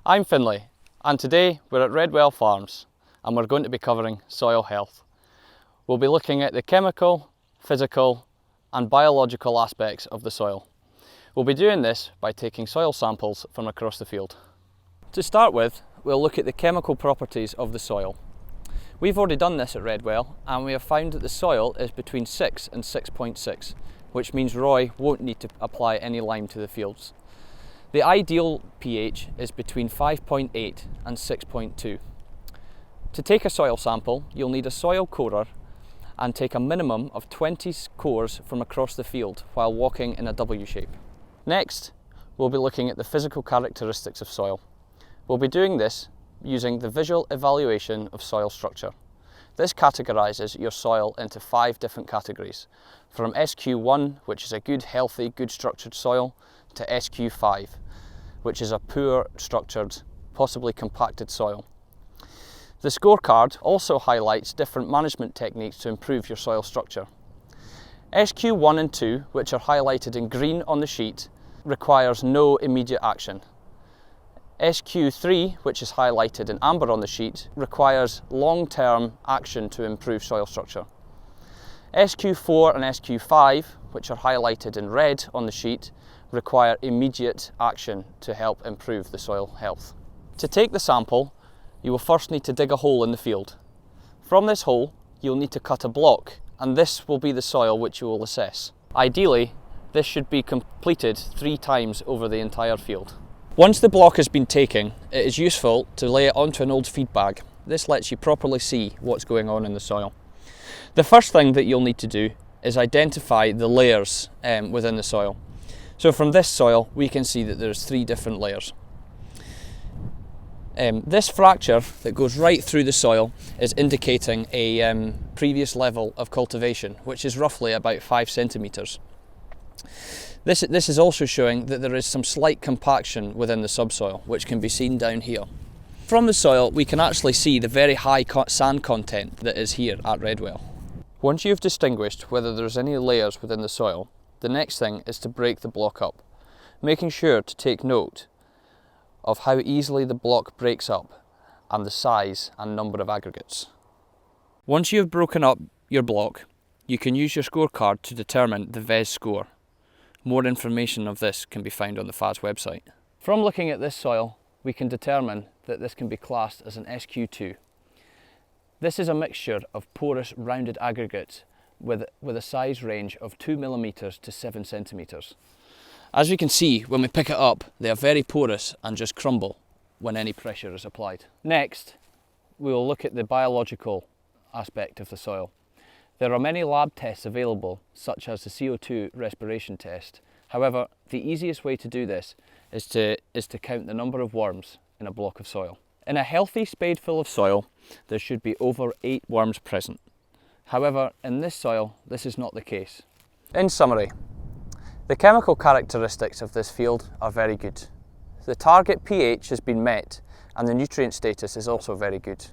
I'm Findlay, and today we're at Redwell Farms and we're going to be covering soil health. We'll be looking at the chemical, physical and biological aspects of the soil. We'll be doing this by taking soil samples from across the field. To start with, we'll look at the chemical properties of the soil. We've already done this at Redwell and we have found that the soil is between 6 and 6.6, which means Roy won't need to apply any lime to the fields. The ideal pH is between 5.8 and 6.2. To take a soil sample, you'll need a soil corer and take a minimum of 20 cores from across the field while walking in a W shape. Next, we'll be looking at the physical characteristics of soil. We'll be doing this using the visual evaluation of soil structure. This categorises your soil into 5 different categories, from SQ1, which is a good, healthy, good structured soil, to SQ5, which is a poor structured, possibly compacted soil. The scorecard also highlights different management techniques to improve your soil structure. SQ1 and 2, which are highlighted in green on the sheet, requires no immediate action. SQ3, which is highlighted in amber on the sheet, requires long-term action to improve soil structure. SQ4 and SQ5, which are highlighted in red on the sheet, require immediate action to help improve the soil health. To take the sample, you will first need to dig a hole in the field. From this hole, you'll need to cut a block, and this will be the soil which you will assess. Ideally, this should be completed 3 times over the entire field. Once the block has been taken, it is useful to lay it onto an old feed bag. This lets you properly see what's going on in the soil. The first thing that you'll need to do is identify the layers within the soil. So from this soil, we can see that there's 3 different layers. This fracture that goes right through the soil is indicating a previous level of cultivation, which is roughly about 5 centimetres. This is also showing that there is some slight compaction within the subsoil, which can be seen down here. From the soil, we can actually see the very high sand content that is here at Redwell. Once you've distinguished whether there's any layers within the soil, the next thing is to break the block up, making sure to take note of how easily the block breaks up and the size and number of aggregates. Once you've broken up your block, you can use your scorecard to determine the VES score. More information of this can be found on the FAS website. From looking at this soil, we can determine that this can be classed as an SQ2. This is a mixture of porous rounded aggregates with a size range of 2 millimetres to 7 centimetres. As you can see, when we pick it up, they are very porous and just crumble when any pressure is applied. Next, we will look at the biological aspect of the soil. There are many lab tests available, such as the CO2 respiration test. However, the easiest way to do this is to count the number of worms in a block of soil. In a healthy spadeful of soil, there should be over 8 worms present. However, in this soil, this is not the case. In summary, the chemical characteristics of this field are very good. The target pH has been met and the nutrient status is also very good.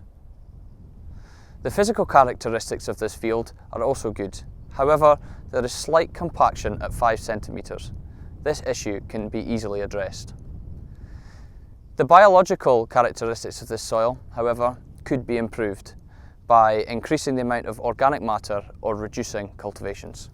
The physical characteristics of this field are also good. However, there is slight compaction at 5 centimetres. This issue can be easily addressed. The biological characteristics of this soil, however, could be improved by increasing the amount of organic matter or reducing cultivations.